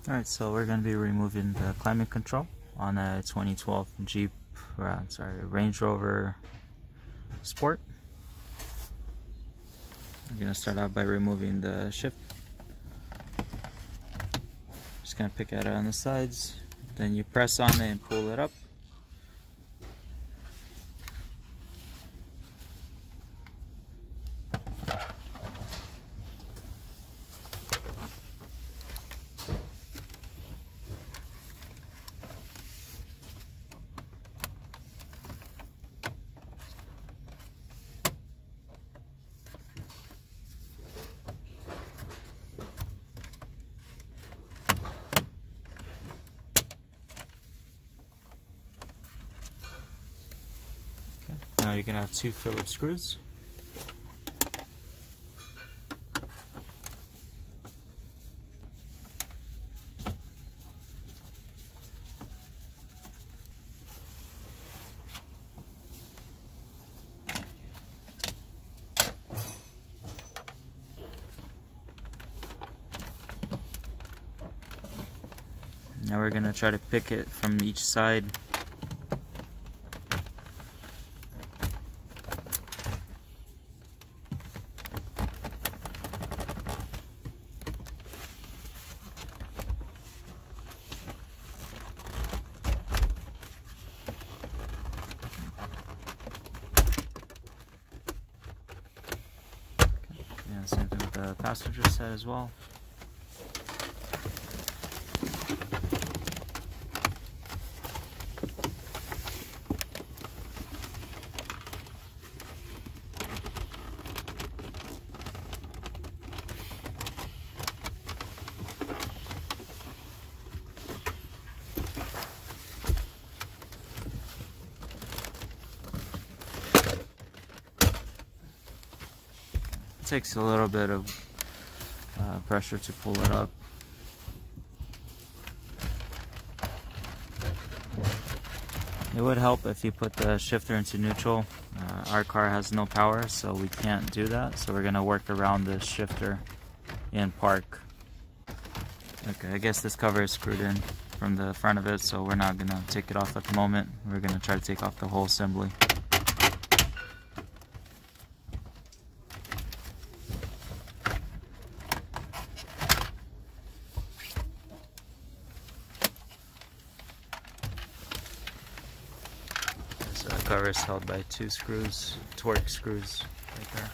Alright, so we're going to be removing the climate control on a 2012 Range Rover Sport. I'm going to start out by removing the shift. Just going to pick at it on the sides, then you press on it and pull it up. Now you're going to have 2 Phillips screws. Now we're going to try to pick it from each side. Yeah, same thing with the passenger side as well. It takes a little bit of pressure to pull it up. It would help if you put the shifter into neutral. Our car has no power, so we can't do that. So we're going to work around the shifter in park. Okay, I guess this cover is screwed in from the front of it, so we're not going to take it off at the moment. We're going to try to take off the whole assembly. So the cover is held by 2 screws, torque screws right there.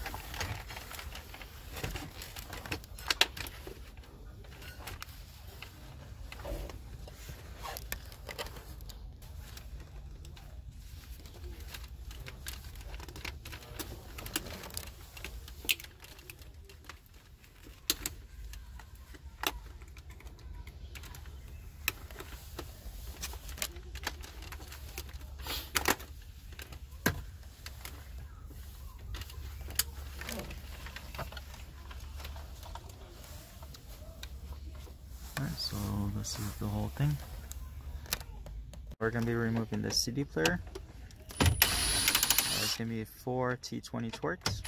Alright, so this is the whole thing. We're going to be removing the CD player. It's going to be 4 T20 torques.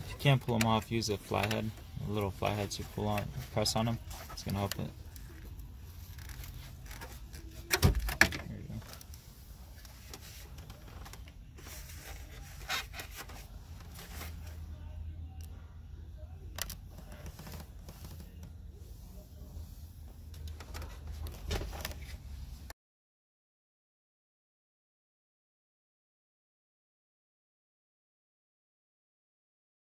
If you can't pull them off, use a flathead, a little flathead to pull on, press on them. It's gonna help it.